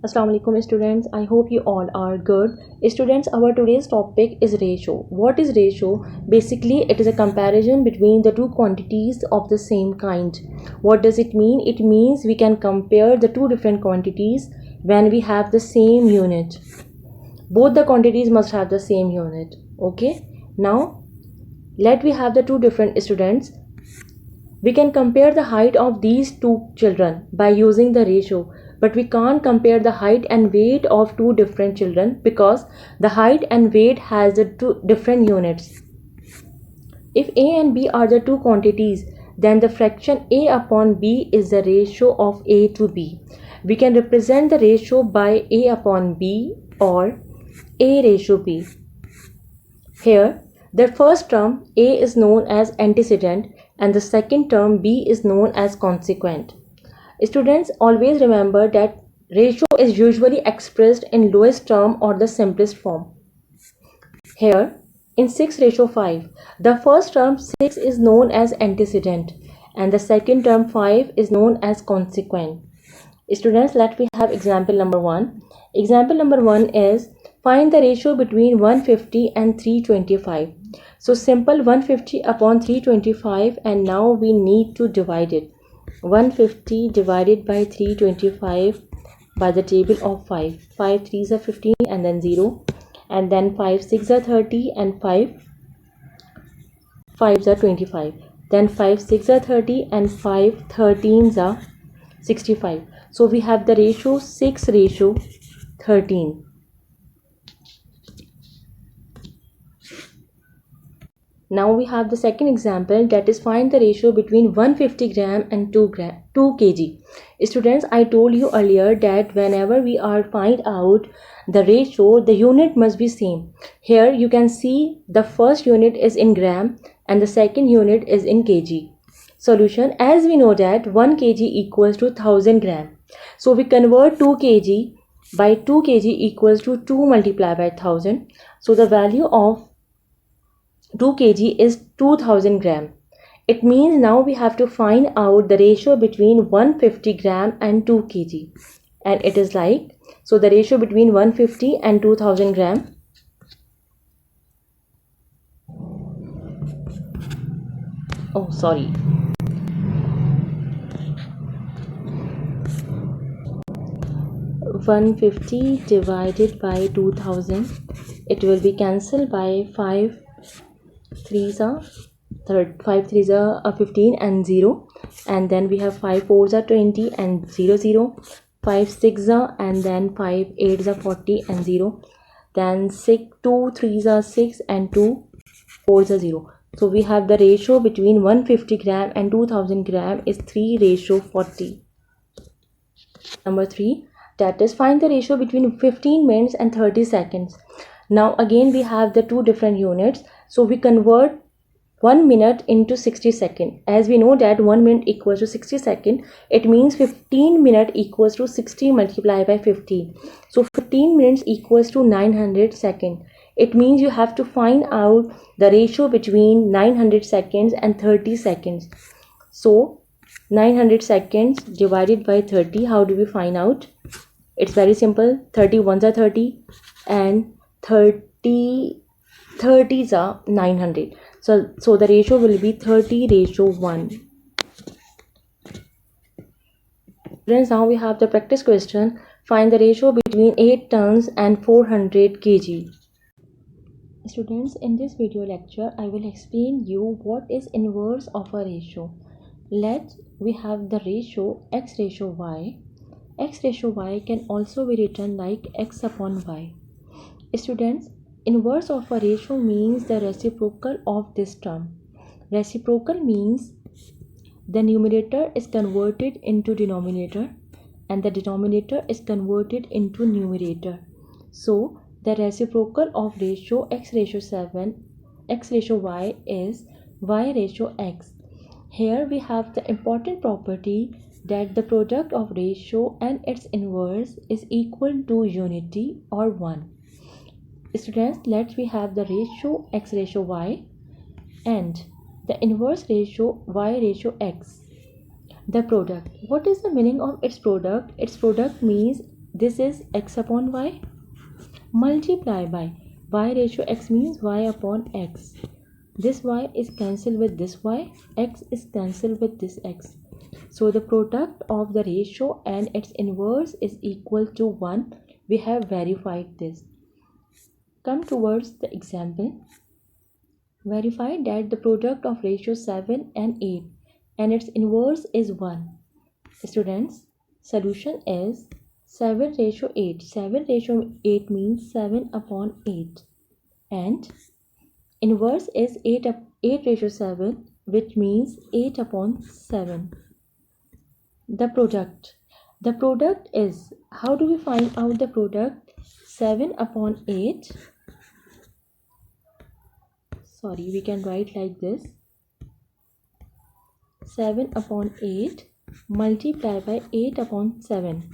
Assalamu alaikum students. I hope you all are good. Students, our today's topic is ratio. What is ratio? Basically, it is a comparison between the two quantities of the same kind. What does it mean? It means we can compare the two different quantities when we have the same unit. Both the quantities must have the same unit. Okay? Now, let we have the two different students. We can compare the height of these two children by using the ratio, but we can't compare the height and weight of two different children because the height and weight has the two different units. If A and B are the two quantities, then the fraction A upon B is the ratio of A to B. We can represent the ratio by A upon B or A ratio B. Here, the first term A is known as antecedent and the second term B is known as consequent. Students, always remember that ratio is usually expressed in lowest term or the simplest form. Here, in 6:5, the first term 6 is known as antecedent and the second term 5 is known as consequent. Students, let me have example number 1. Example number 1 is find the ratio between 150 and 325. So simple 150 upon 325 and now we need to divide it. 150 divided by 325 by the table of 5. 5 3s are 15 and then 0. And then 5 6 are 30 and 5 5s are 25. Then 5 6 are 30 and 5 13s are 65. So we have the ratio 6:13. Now we have the second example, that is find the ratio between 150 gram and 2 kg. Students, I told you earlier that whenever we are find out the ratio, the unit must be same. Here you can see the first unit is in gram and the second unit is in kg. Solution, as we know that 1 kg equals to 1000 gram. So we convert 2 kg by 2 kg equals to 2 multiplied by 1000. So the value of 2 kg is 2000 gram. It means now we have to find out the ratio between 150 gram and 2 kg. And it is like, so the ratio between 150 and 2000 gram. Oh, sorry. (150) divided by 2000, it will be cancelled by 5 3s are 15 and 0, and then we have 5 4s are 20 and 0 5 6 are, and then 5 8s are 40 and 0, then 6 2 3s are 6 and 2 4s are 0. So we have the ratio between 150 gram and 2000 gram is 3:40. Number 3, that is find the ratio between 15 minutes and 30 seconds. Now again we have the two different units, so we convert 1 minute into 60 seconds. As we know that 1 minute equals to 60 seconds, it means 15 minutes equals to 60 multiplied by 15. So 15 minutes equals to 900 seconds. It means you have to find out the ratio between 900 seconds and 30 seconds. So 900 seconds divided by 30, how do we find out? It's very simple. 31s are 30 and 30s are 900. So the ratio will be 30:1. Friends, now we have the practice question. Find the ratio between 8 tons and 400 kg. Students, in this video lecture, I will explain you what is inverse of a ratio. We have the ratio x ratio y. X ratio y can also be written like x upon y. Students, inverse of a ratio means the reciprocal of this term. Reciprocal means the numerator is converted into denominator and the denominator is converted into numerator. So the reciprocal of ratio x ratio y is y ratio x. Here we have the important property that the product of ratio and its inverse is equal to unity or 1. Students, we have the ratio x ratio y and the inverse ratio y ratio x. The product. What is the meaning of its product? Its product means this is x upon y, multiply by y ratio x means y upon x. This y is cancelled with this y, x is cancelled with this x. So the product of the ratio and its inverse is equal to 1. We have verified this. Come towards the example. Verify that the product of ratio 7 and 8 and its inverse is 1. Students, solution is 7 ratio 8. 7 ratio 8 means 7 upon 8. And inverse is 8 ratio 7, which means 8 upon 7. The product is, how do we find out the product? 7 upon 8, sorry, we can write like this, 7 upon 8 multiply by 8 upon 7.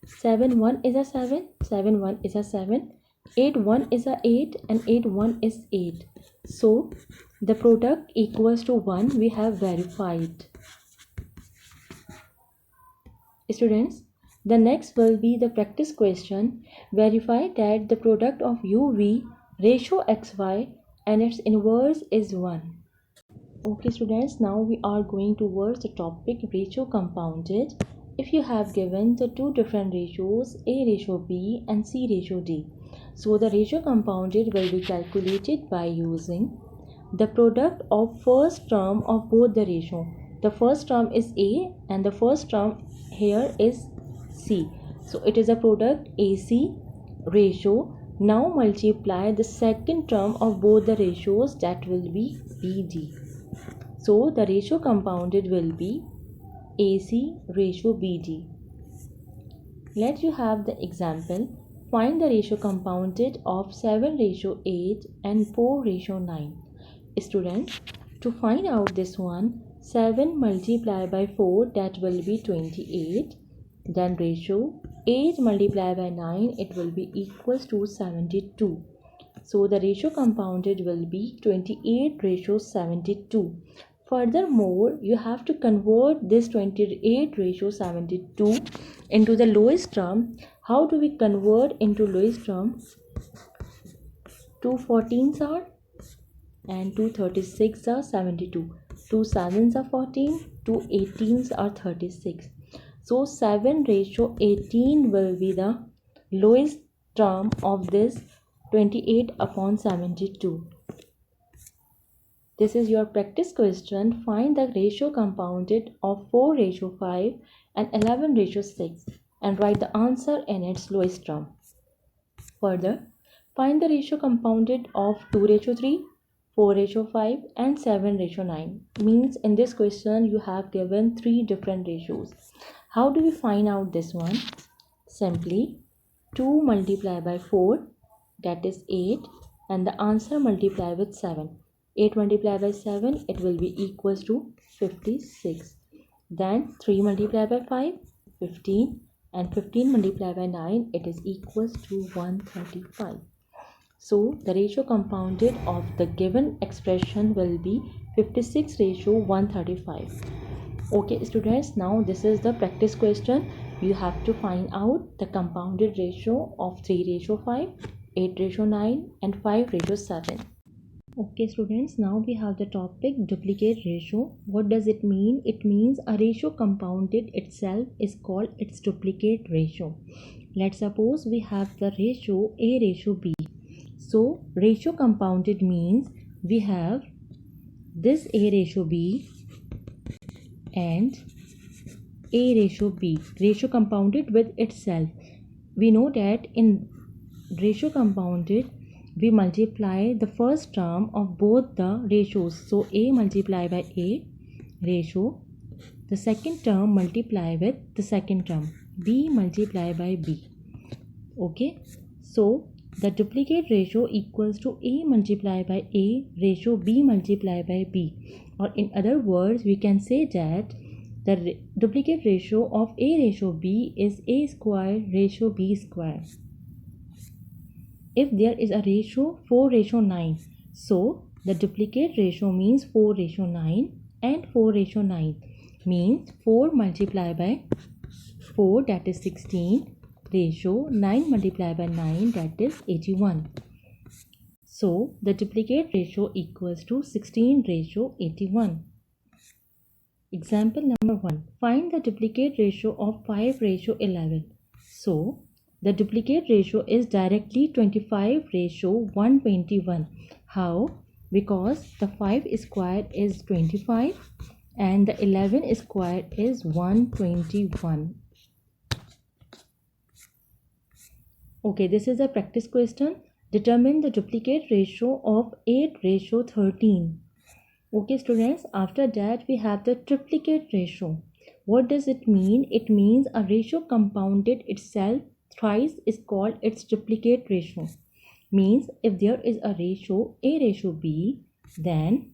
7 1 is a 7, 7 1 is a 7, 8 1 is a 8, and 8 1 is 8. So the product equals to 1. We have verified. Students, the next will be the practice question. Verify that the product of UV ratio xy and its inverse is 1. Okay students, now we are going towards the topic ratio compounded. If you have given the two different ratios, A ratio B and C ratio D, so the ratio compounded will be calculated by using the product of first term of both the ratio. The first term is A and the first term here is C. So it is a product AC ratio. Now multiply the second term of both the ratios, that will be BD. So the ratio compounded will be AC ratio BD. Let you have the example. Find the ratio compounded of 7 ratio 8 and 4 ratio 9. Students, to find out this one, 7 multiplied by 4, that will be 28. Then ratio 8 multiplied by 9, it will be equals to 72. So the ratio compounded will be 28 ratio 72. Furthermore, you have to convert this 28 ratio 72 into the lowest term. How do we convert into lowest term? 2 14s are and 2 36s are 72. 2 7s are 14. 2 18s are 36. So 7 ratio 18 will be the lowest term of this 28 upon 72. This is your practice question. Find the ratio compounded of 4 ratio 5 and 11 ratio 6 and write the answer in its lowest term. Further, find the ratio compounded of 2 ratio 3, 4 ratio 5 and 7 ratio 9. Means in this question you have given 3 different ratios. How do we find out this one? Simply 2 multiplied by 4, that is 8, and the answer multiply with 7. 8 multiplied by 7, it will be equals to 56. Then 3 multiplied by 5, 15, and 15 multiplied by 9, it is equals to 135. So the ratio compounded of the given expression will be 56 ratio 135. Okay students, now this is the practice question. You have to find out the compounded ratio of 3 ratio 5, 8 ratio 9 and 5 ratio 7. Okay students, now we have the topic duplicate ratio. What does it mean? It means a ratio compounded itself is called its duplicate ratio. Let's suppose we have the ratio A ratio B. So ratio compounded means we have this A ratio B and A ratio B, ratio compounded with itself. We know that in ratio compounded we multiply the first term of both the ratios. So A multiply by A ratio, the second term multiply with the second term, B multiply by B. Okay, so the duplicate ratio equals to A multiply by A ratio B multiply by B, or in other words we can say that the duplicate ratio of A ratio B is A square ratio B square. If there is a ratio 4 ratio 9, so the duplicate ratio means 4 ratio 9 and 4 ratio 9 means 4 multiplied by 4, that is 16. ratio 9 multiplied by 9, that is 81. So the duplicate ratio equals to 16 ratio 81. Example number 1. Find the duplicate ratio of 5 ratio 11. So the duplicate ratio is directly 25 ratio 121. How? Because the 5 square is 25 and the 11 square is 121. Okay, this is a practice question. Determine the duplicate ratio of 8 ratio 13. Okay students, after that we have the triplicate ratio. What does it mean? It means a ratio compounded itself thrice is called its triplicate ratio. Means if there is a ratio A ratio B, then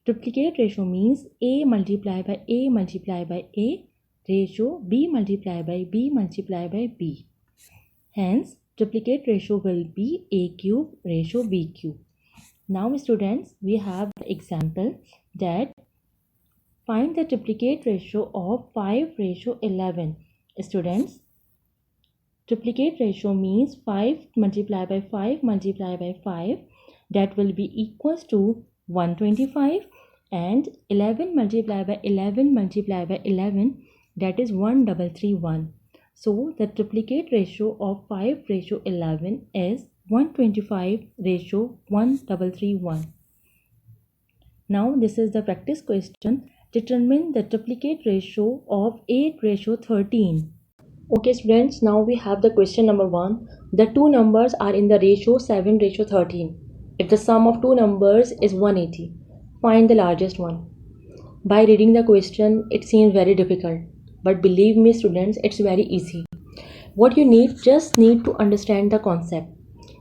triplicate ratio means A multiplied by A multiplied by A ratio B multiplied by B multiplied by B. Hence, triplicate ratio will be A cube ratio B cube. Now students, we have the example that find the triplicate ratio of 5 ratio 11. Students, triplicate ratio means 5 multiplied by 5 multiplied by 5, that will be equals to 125, and 11 multiplied by 11 multiplied by 11, that is 1331. So the triplicate ratio of 5 ratio 11 is 125 ratio 1331. Now this is the practice question. Determine the triplicate ratio of 8 ratio 13. Okay students, now we have the question number 1. The two numbers are in the ratio 7 ratio 13. If the sum of two numbers is 180, find the largest one. By reading the question, it seems very difficult. But believe me students, it's very easy. What you just need to understand the concept.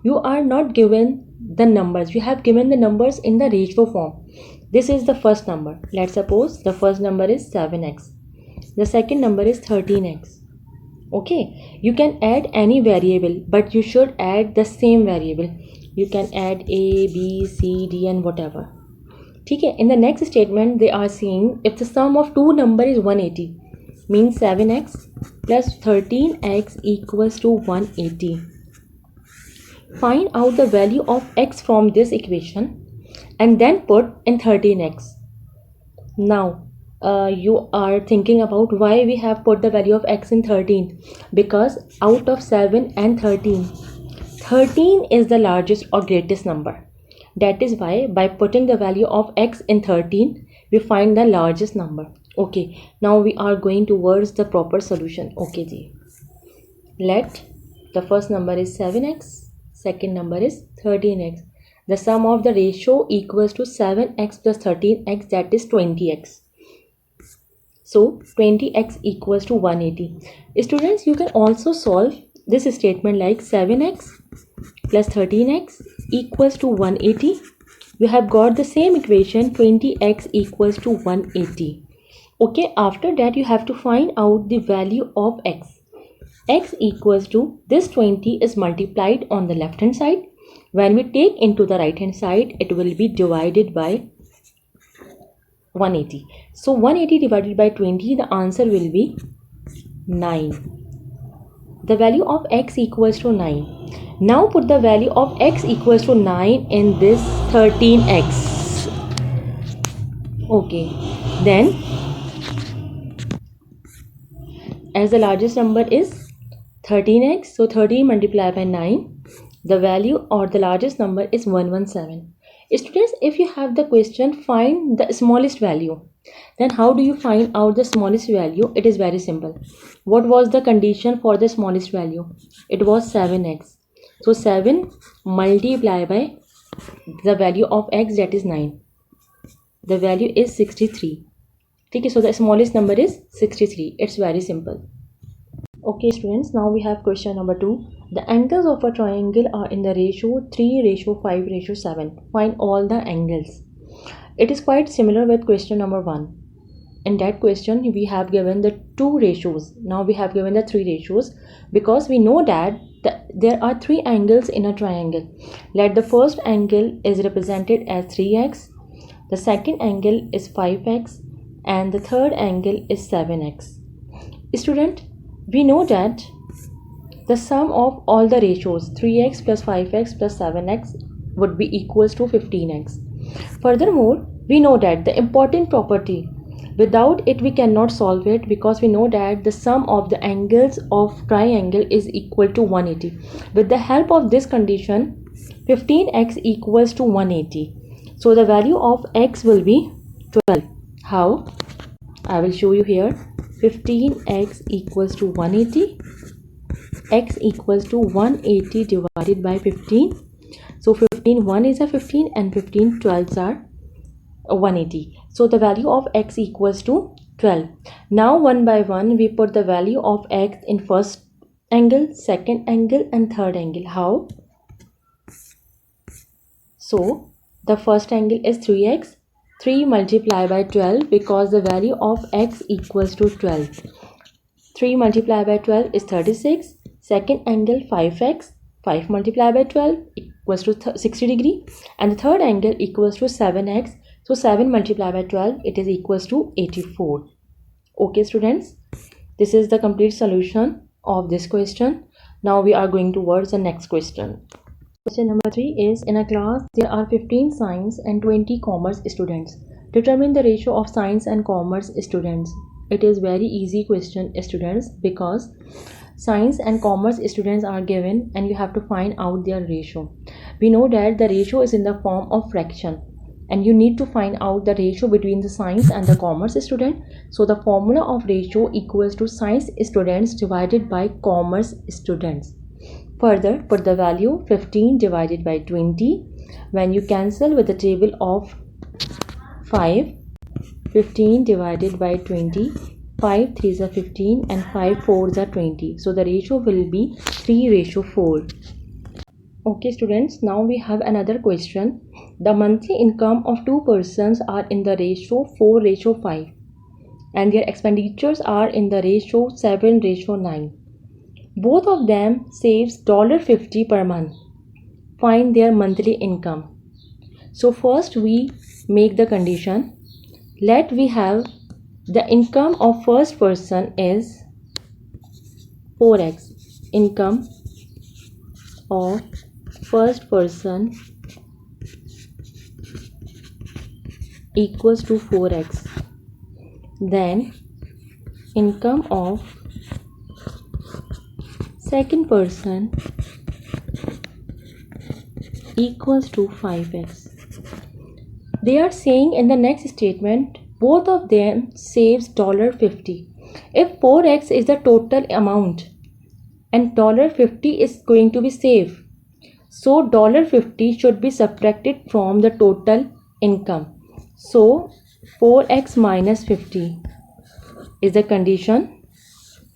You are not given the numbers. You have given the numbers in the ratio form. This is the first number. Let's suppose the first number is 7x. The second number is 13x. Okay. You can add any variable, but you should add the same variable. You can add A, B, C, D and whatever. Okay. In the next statement, they are saying if the sum of two numbers is 180, means 7x plus 13x equals to 180. Find out the value of x from this equation and then put in 13x. Now you are thinking about why we have put the value of x in 13. Because out of 7 and 13, 13 is the largest or greatest number. That is why by putting the value of x in 13, we find the largest number. Okay, now we are going towards the proper solution. Okay ji. Let the first number is 7x, second number is 13x. The sum of the ratio equals to 7x plus 13x, that is 20x. So 20x equals to 180. Students, you can also solve this statement like 7x plus 13x equals to 180. You have got the same equation, 20x equals to 180. Okay, after that you have to find out the value of x. X equals to this 20 is multiplied on the left hand side. When we take into the right hand side, it will be divided by 180. So 180 divided by 20, the answer will be 9. The value of x equals to 9. Now put the value of x equals to 9 in this 13x. Okay, then as the largest number is 13x, so 13 multiplied by 9, the value or the largest number is 117. Students, if you have the question find the smallest value, then how do you find out the smallest value? It is very simple. What was the condition for the smallest value? It was 7x. So 7 multiplied by the value of x, that is 9. The value is 63. Okay, so the smallest number is 63. It's very simple. Okay students, now we have question number 2. The angles of a triangle are in the ratio 3 ratio 5 ratio 7. Find all the angles. It is quite similar with question number 1. In that question we have given the 2 ratios. Now we have given the 3 ratios because we know that there are 3 angles in a triangle. Let the first angle is represented as 3x, the second angle is 5x and the third angle is 7x. Student, we know that the sum of all the ratios 3x plus 5x plus 7x would be equals to 15x. Furthermore, we know that the important property, without it we cannot solve it, because we know that the sum of the angles of triangle is equal to 180. With the help of this condition, 15x equals to 180. So the value of x will be 12. How? I will show you here. 15x equals to 180. X equals to 180 divided by 15. So 15 1 is a 15 and 15 12s are 180. So the value of x equals to 12. Now one by one we put the value of x in first angle, second angle and third angle. How? So the first angle is 3x. 3 multiplied by 12 because the value of x equals to 12. 3 multiplied by 12 is 36. Second angle 5x. 5 multiplied by 12 equals to 60 degree. And the third angle equals to 7x. So 7 multiplied by 12 it is equals to 84. Okay students, this is the complete solution of this question. Now we are going towards the next question. Question number 3 is, in a class there are 15 science and 20 commerce students. Determine the ratio of science and commerce students. It is very easy question students, because science and commerce students are given and you have to find out their ratio. We know that the ratio is in the form of fraction and you need to find out the ratio between the science and the commerce student. So the formula of ratio equals to science students divided by commerce students. Further, put the value 15 divided by 20. When you cancel with the table of 5, 15 divided by 20, 5 3s are 15 and 5 4s are 20. So the ratio will be 3:4. Okay students, now we have another question. The monthly income of two persons are in the ratio 4:5 and their expenditures are in the ratio 7:9. Both of them saves $50 per month. Find their monthly income. So first we make the condition. Let we have the income of first person is 4x. Income of first person equals to 4x. Then income of second person equals to 5x. They are saying in the next statement both of them saves $50. If 4x is the total amount and $50 is going to be saved, so $50 should be subtracted from the total income. So 4x minus 50 is the condition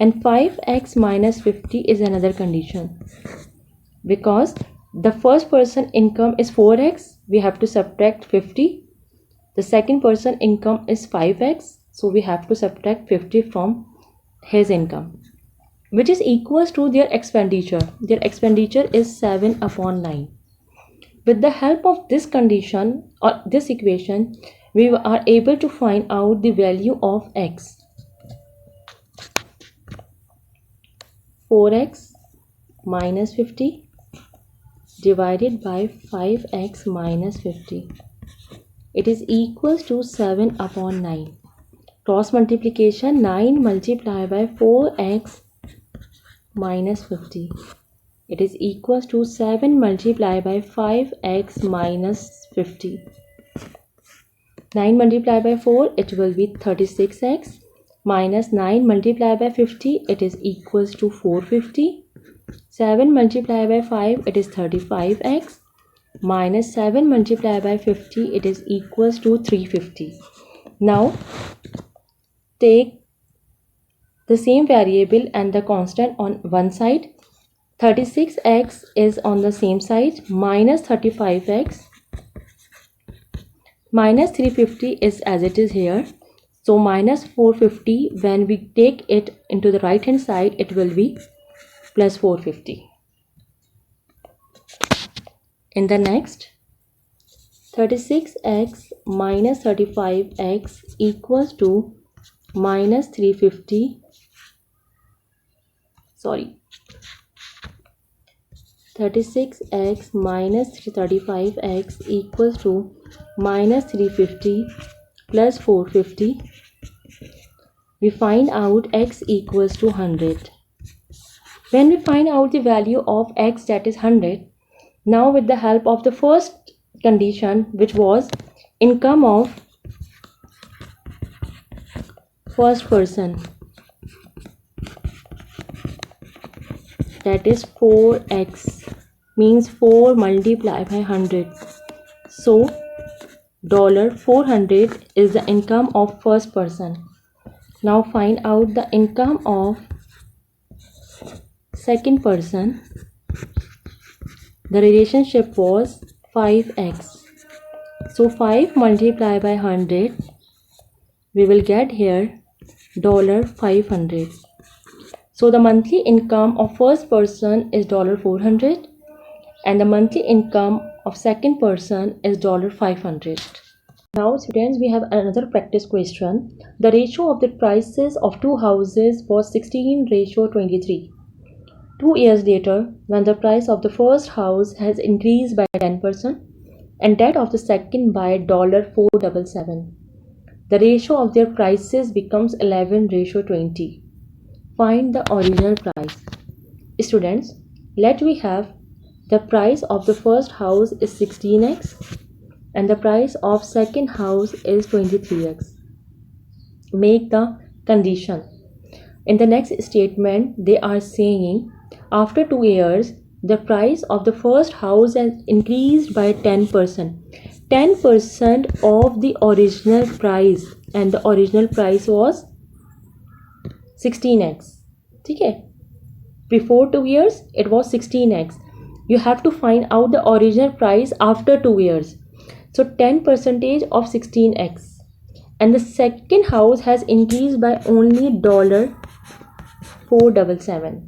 and 5x minus 50 is another condition. Because the first person income is 4x, we have to subtract 50. The second person income is 5x, so we have to subtract 50 from his income, which is equals to their expenditure. Their expenditure is 7/9. With the help of this condition or this equation, we are able to find out the value of x. 4x minus 50 divided by 5x minus 50. It is equals to 7/9. Cross multiplication, 9 multiplied by 4x minus 50. It is equals to 7 multiplied by 5x minus 50. 9 multiplied by 4, it will be 36x. Minus 9 multiplied by 50, it is equals to 450. 7 multiplied by 5, it is 35x. Minus 7 multiplied by 50, it is equals to 350. Now take the same variable and the constant on one side. 36x is on the same side, minus 35x. Minus 350 is as it is here. So minus 450, when we take it into the right hand side, it will be plus 450. In the next, 36x minus 35x equals to minus 350. 36x minus 35x equals to minus 350 plus 450. We find out x equals to 100. When we find out the value of x, that is 100, now with the help of the first condition, which was income of first person, that is 4x, means 4 multiplied by 100. So $400 is the income of first person. Now find out the income of second person. The relationship was 5x. So 5 multiplied by 100, we will get here $500. So the monthly income of first person is $400 and the monthly income of second person is $500. Now students, we have another practice question. The ratio of the prices of two houses was 16:23. 2 years later, when the price of the first house has increased by 10% and that of the second by $477, the ratio of their prices becomes 11:20. Find the original price. Students, let we have the price of the first house is 16x and the price of second house is 23x. Make the condition. In the next statement, they are saying after 2 years, the price of the first house has increased by 10%. 10% of the original price, and the original price was 16x. Okay? Before 2 years, it was 16x. You have to find out the original price after 2 years. So 10% of 16x. And the second house has increased by only $477.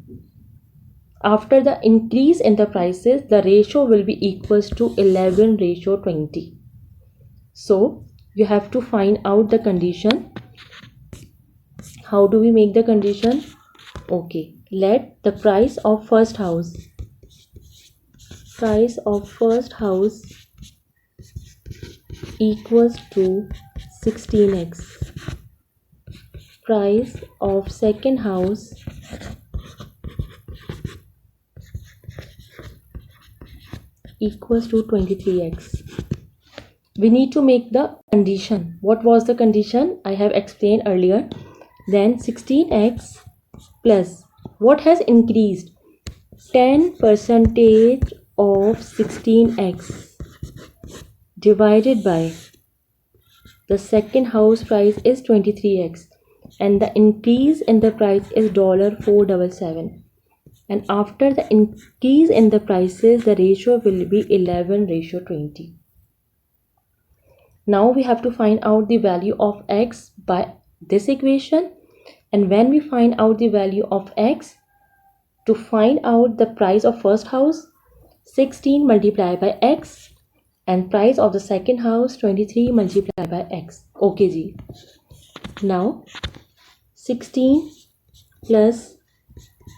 After the increase in the prices, the ratio will be equals to 11:20. So you have to find out the condition. How do we make the condition? Okay, let the price of first house equals to 16x. Price of second house equals to 23x. We need to make the condition. What was the condition? I have explained earlier. Then 16x plus what has increased? 10% of 16x divided by the second house price is 23x and the increase in the price is $477. And after the increase in the prices, the ratio will be 11:20. Now we have to find out the value of x by this equation. And when we find out the value of x, to find out the price of first house, 16 multiplied by x, and price of the second house, 23 multiplied by x. Okay ji. Now 16 plus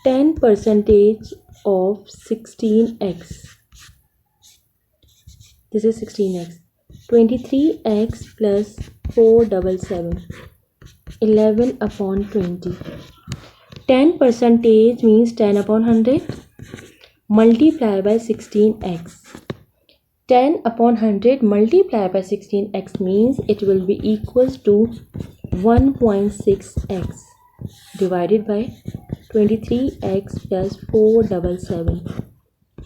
10% of 16x. This is 16x. 23x plus 477. 11/20. 10% means 10 upon 100 multiplied by 16x. 10 upon 100 multiplied by 16x means it will be equals to 1.6x divided by 23x plus 477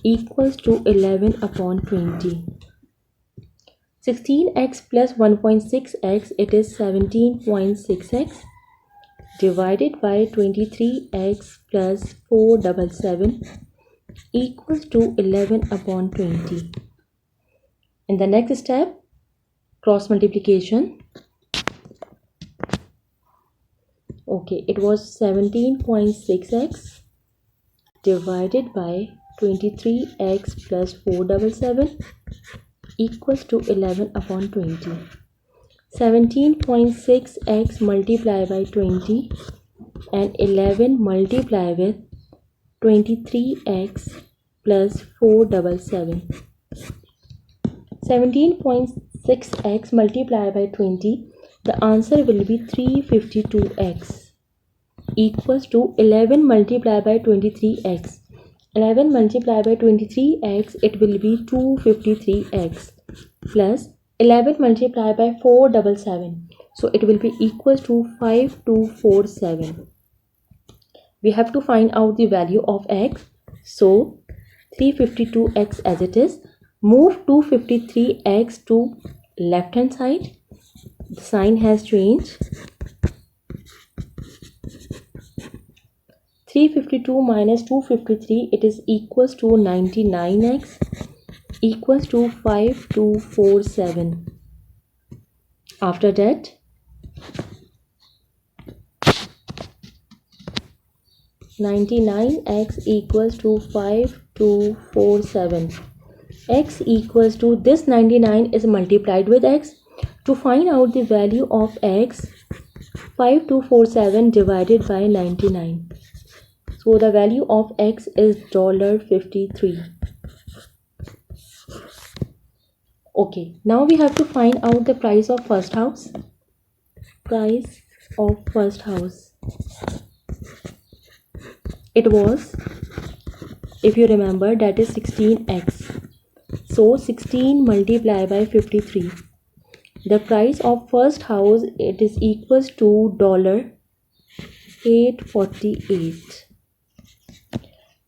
equals to 11/20. 16x plus 1.6x, it is 17.6x divided by 23x plus 477 equals to 11/20. In the next step, cross multiplication. Okay, it was 17.6x divided by 23x plus 477 equals to 11/20. 17.6x multiplied by 20 and 11 multiplied with 23x plus 477. 17.6x multiplied by 20, the answer will be 352x equals to 11 multiplied by 23x. 11 multiplied by 23x, it will be 253x plus 11 multiplied by 477. So it will be equals to 5247. We have to find out the value of x. So 352x as it is. Move 253x to left hand side. The sign has changed. 352 minus 253, it is equals to 99x equals to 5247. After that, (99x) equals to 5247. X equals to, this 99 is multiplied with x. To find out the value of x, 5247 divided by 99. So the value of x is $53. Okay, now we have to find out the price of first house. Price of first house. It was, if you remember, that is 16x. So 16 multiplied by 53. The price of first house, it is equals to $848.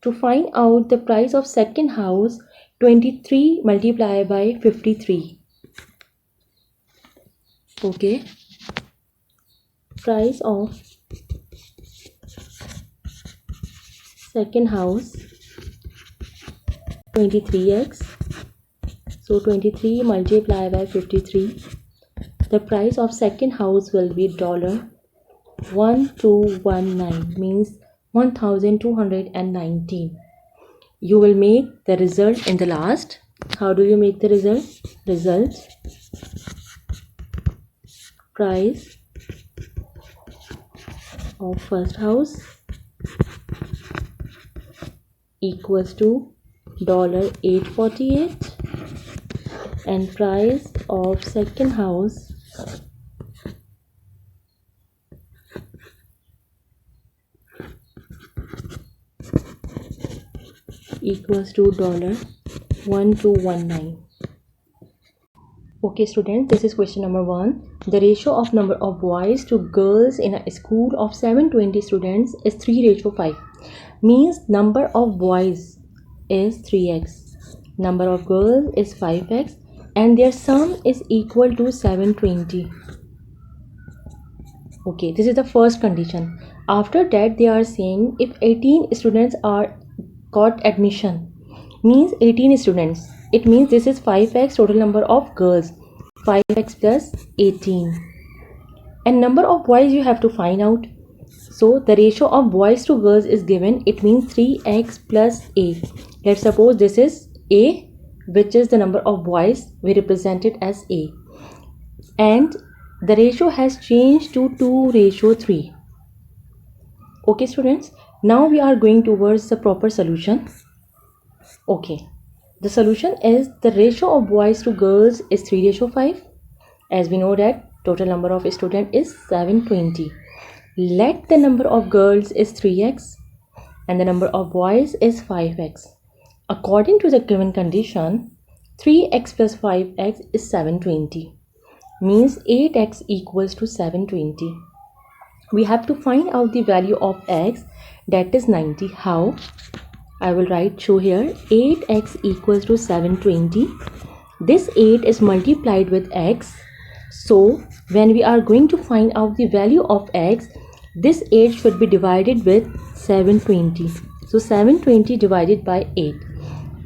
To find out the price of second house, 23 multiplied by 53. Okay. Price of second house, 23x. So 23 multiplied by 53. The price of second house will be $1219, means 1219. You will make the result in the last. How do you make the result? Result, price of first house equals to $848 and price of second house equals to $1219. Okay students, this is question number 1. The ratio of number of boys to girls in a school of 720 students is 3:5. Means number of boys is 3x, number of girls is 5x, and their sum is equal to 720. Okay, this is the first condition. After that, they are saying if 18 students are got admission, means 18 students, it means this is 5x total number of girls, 5x plus 18, and number of boys you have to find out. So the ratio of boys to girls is given, it means 3x plus a. Let's suppose this is a, which is the number of boys, we represent it as a, and the ratio has changed to 2:3. Okay students, now we are going towards the proper solution. Okay, the solution is the ratio of boys to girls is 3:5. As we know that total number of students is 720. Let the number of girls is 3x and the number of boys is 5x. According to the given condition, 3x plus 5x is 720. Means 8x equals to 720. We have to find out the value of x, that is 90. How? I will show here. 8x equals to 720. This 8 is multiplied with x. So when we are going to find out the value of x, this 8 should be divided with 720. So 720 divided by 8.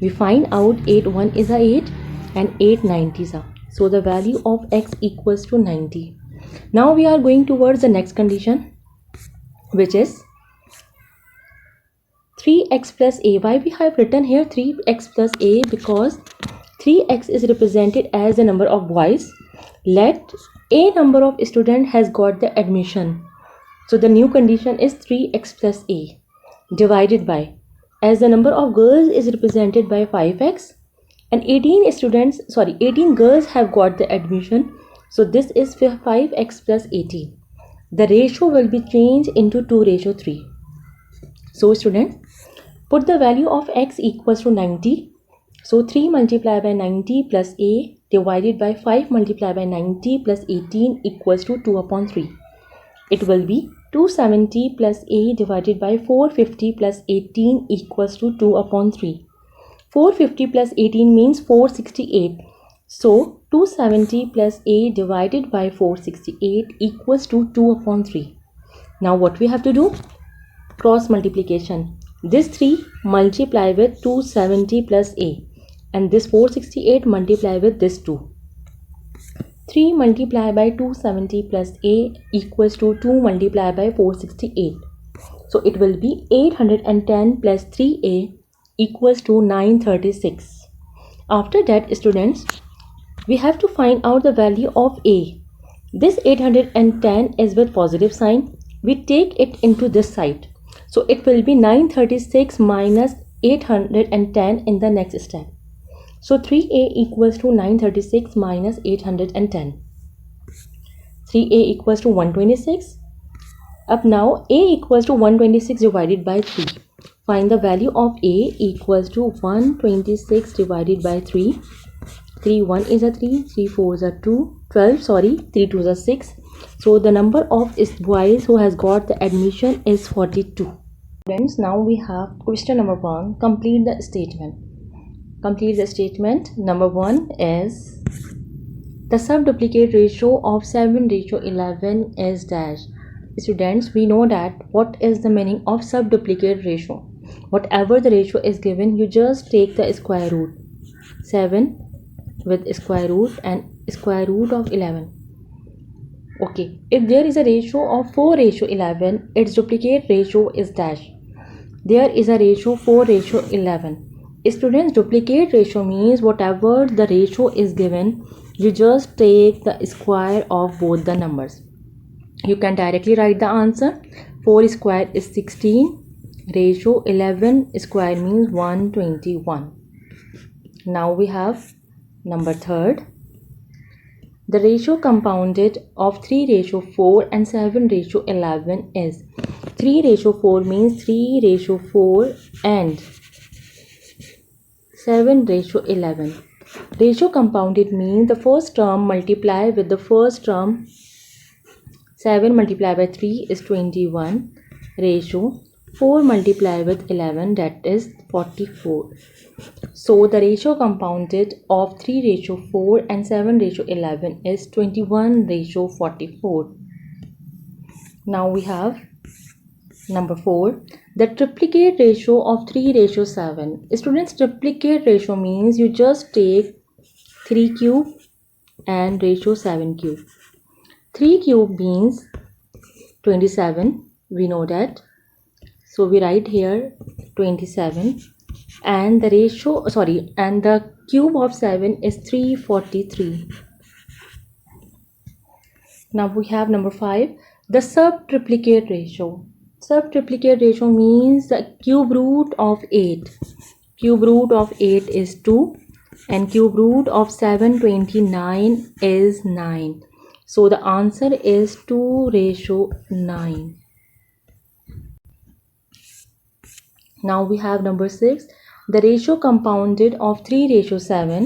We find out 8 1 is a 8 and 8 90s are. So the value of x equals to 90. Now we are going towards the next condition, which is 3x plus a. Why we have written here 3x plus a? Because 3x is represented as the number of boys. Let a number of student has got the admission. So the new condition is 3x plus a divided by as the number of girls is represented by 5x and 18 girls have got the admission, so this is 5x plus 18. The ratio will be changed into 2:3. So students, put the value of x equals to 90. So 3 multiplied by 90 plus a divided by 5 multiplied by 90 plus 18 equals to 2/3. It will be 270 plus a divided by 450 plus 18 equals to 2/3. 450 plus 18 means 468. So 270 plus a divided by 468 equals to 2/3. Now what we have to do? Cross multiplication. This 3 multiply with 270 plus a and this 468 multiply with this 2. 3 multiplied by 270 plus a equals to 2 multiplied by 468. So it will be 810 plus 3a equals to 936. After that, students, we have to find out the value of a. This 810 is with positive sign. We take it into this side. So it will be 936 minus 810 in the next step. So 3a equals to 936 minus 810. 3a equals to 126. Up now a equals to 126 divided by 3. Find the value of a equals to 126 divided by 3. 3 1 is a 3, 3 4 is a 2, 12 sorry, 3 2 is a 6. So the number of boys who has got the admission is 42. Friends, now we have question number 1. Complete the statement. Complete the statement. Number 1 is the subduplicate ratio of 7:11 is dash. Students, we know that what is the meaning of subduplicate ratio. Whatever the ratio is given, you just take the square root. 7 with square root and square root of 11. Okay, if there is a ratio of 4:11, its duplicate ratio is dash. There is a ratio 4:11. Students, duplicate ratio means whatever the ratio is given, you just take the square of both the numbers. You can directly write the answer. 4 square is 16. Ratio 11 square means 121. Now we have number 3rd. The ratio compounded of 3:4 and 7:11 is 3:4 means 3:4 and 7:11. Ratio compounded means the first term multiply with the first term. 7 multiplied by 3 is 21. Ratio 4 multiplied with 11, that is 44. So the ratio compounded of 3:4 and 7:11 is 21:44. Now we have number 4. The triplicate ratio of 3:7. Students, triplicate ratio means you just take 3 cube and ratio 7 cube. 3 cube means 27. We know that. So we write here 27 and the ratio and the cube of 7 is 343. Now we have number 5. The subtriplicate ratio. Subtriplicate ratio means the cube root of 8. Cube root of 8 is 2 and cube root of 729 is 9. So the answer is 2:9. Now we have number 6. The ratio compounded of 3:7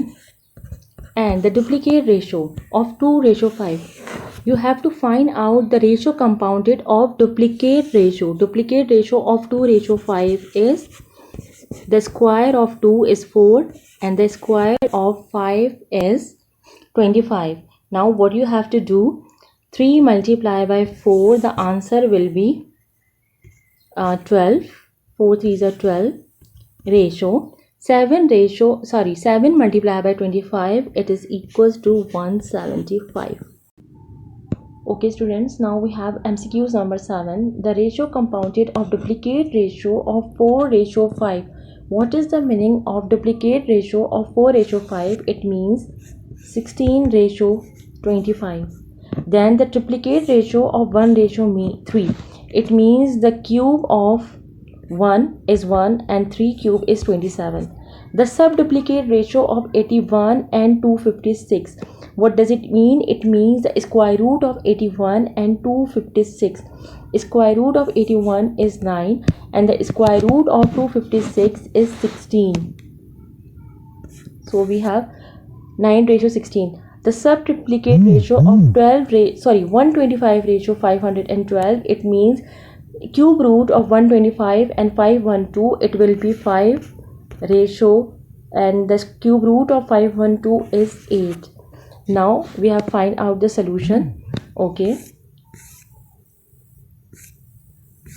and the duplicate ratio of 2:5. You have to find out the ratio compounded of duplicate ratio. Duplicate ratio of 2:5 is the square of 2 is 4 and the square of 5 is 25. Now what you have to do? 3 multiplied by 4, the answer will be 12. 4 3s are 12. Ratio 7 multiplied by 25, it is equals to 175. Okay students, now we have MCQs number 7. The ratio compounded of duplicate ratio of 4:5. What is the meaning of duplicate ratio of 4:5? It means 16:25. Then the triplicate ratio of 1:3. It means the cube of 1 is 1 and 3 cube is 27. The sub-duplicate ratio of 81 and 256. What does it mean? It means the square root of 81 and 256. Square root of 81 is 9 and the square root of 256 is 16. So we have 9 ratio 16. The sub-duplicate ratio of 125 ratio 512. It means cube root of 125 and 512. It will be 5 ratio, and the cube root of 512 is 8. Now we have find out the solution. Okay.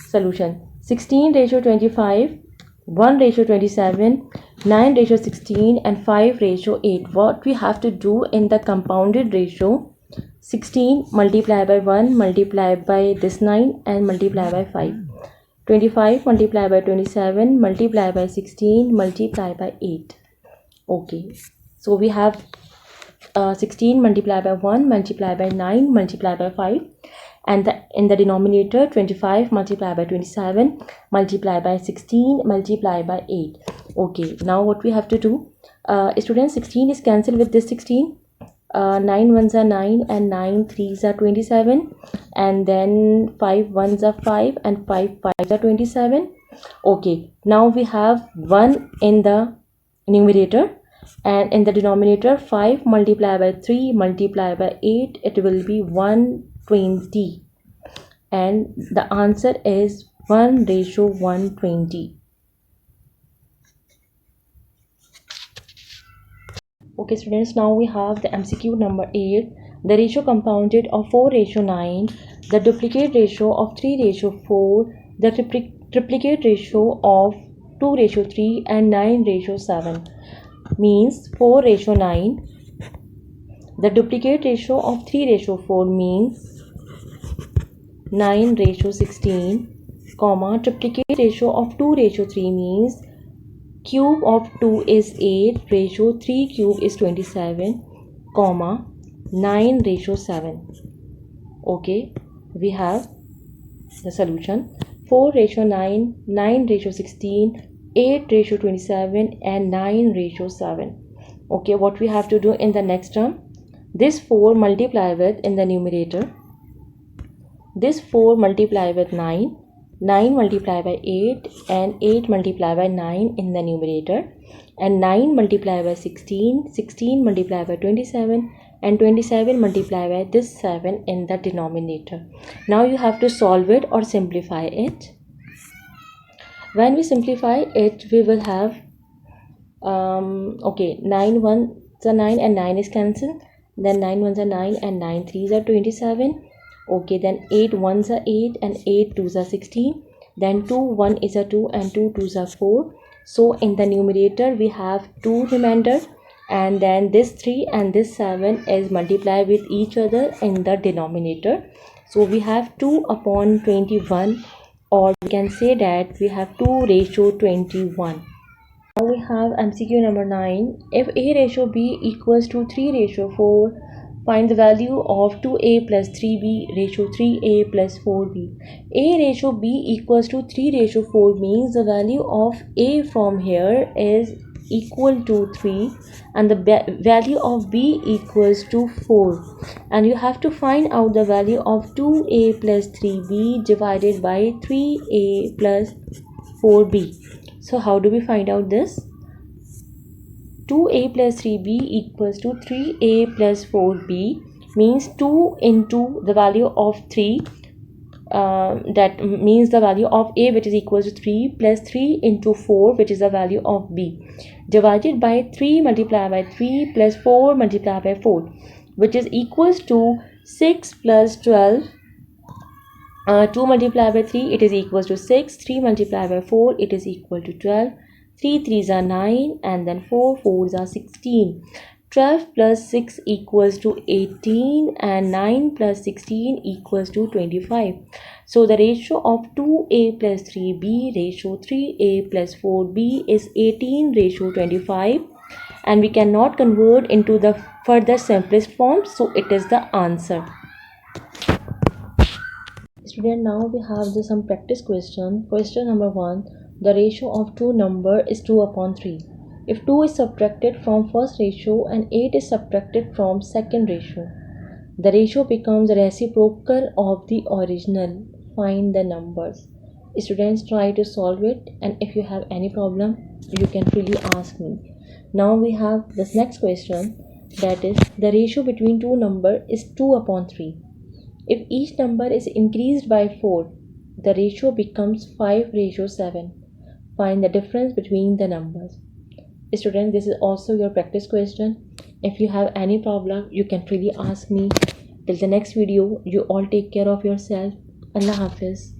Solution: 16 ratio 25, 1 ratio 27, 9 ratio 16 and 5 ratio 8. What we have to do in the compounded ratio: 16 multiplied by 1 multiplied by this 9 and multiplied by 5. 25 multiplied by 27 multiplied by 16 multiplied by 8. Okay, so we have 16 multiplied by 1 multiplied by 9 multiplied by 5, and in the denominator 25 multiplied by 27 multiplied by 16 multiplied by 8. Okay, now what we have to do, students, 16 is cancelled with this 16. 9 ones are 9 and 9 threes are 27, and then 5 ones are 5 and 5 fives are 27. Okay, now we have 1 in the numerator, and in the denominator 5 multiplied by 3 multiplied by 8, it will be 120, and the answer is 1 ratio 120. Okay students, now we have the MCQ number 8. The ratio compounded of 4 ratio 9, the duplicate ratio of 3 ratio 4, the triplicate ratio of 2 ratio 3 and 9 ratio 7. Means 4 ratio 9. The duplicate ratio of 3 ratio 4 means 9 ratio 16, comma, triplicate ratio of 2 ratio 3 means cube of 2 is 8, ratio 3 cube is 27, comma, 9 ratio 7. Okay, we have the solution: 4 ratio 9, 9 ratio 16, 8 ratio 27 and 9 ratio 7. Okay, what we have to do in the next term, this 4 multiply with in the numerator, this 4 multiply with 9, 9 multiplied by 8 and 8 multiplied by 9 in the numerator, and 9 multiplied by 16, 16 multiplied by 27 and 27 multiplied by this 7 in the denominator. Now you have to solve it or simplify it. When we simplify it, we will have 9 ones are 9 and 9 is cancelled, then 9 ones are 9 and 9 threes are 27. Okay, then 8 ones are 8 and 8 twos are 16, then 2 1 is a 2 and 2 twos are 4. So in the numerator we have 2 remainder, and then this 3 and this 7 is multiplied with each other in the denominator. So we have 2 upon 21, or we can say that we have 2 ratio 21. Now we have MCQ number 9. If A ratio B equals to 3 ratio 4, find the value of 2A plus 3B ratio 3A plus 4B. A ratio B equals to 3 ratio 4 means the value of A from here is equal to 3 and the value of B equals to 4. And you have to find out the value of 2A plus 3B divided by 3A plus 4B. So how do we find out this? 2A plus 3B equals to 3A plus 4B means 2 into the value of 3, that means the value of A, which is equal to 3, plus 3 into 4, which is the value of B, divided by 3 multiplied by 3 plus 4 multiplied by 4, which is equals to 6 plus 12. 2 multiplied by 3, it is equals to 6. 3 multiplied by 4, it is equal to 12. 3 threes are 9 and then 4 fours are 16. 12 plus 6 equals to 18 and 9 plus 16 equals to 25. So the ratio of 2A plus 3B ratio 3A plus 4B is 18 ratio 25, and we cannot convert into the further simplest form, so it is the answer. Student, now we have some practice question. Question number 1. The ratio of two numbers is 2 upon 3. If 2 is subtracted from first ratio and 8 is subtracted from second ratio, the ratio becomes reciprocal of the original. Find the numbers. Students, try to solve it, and if you have any problem, you can freely ask me. Now we have this next question, that is the ratio between two numbers is 2 upon 3. If each number is increased by 4, the ratio becomes 5:7. Find the difference between the numbers. Student, this is also your practice question. If you have any problem, you can freely ask me. Till the next video, you all take care of yourself. Allah Hafiz.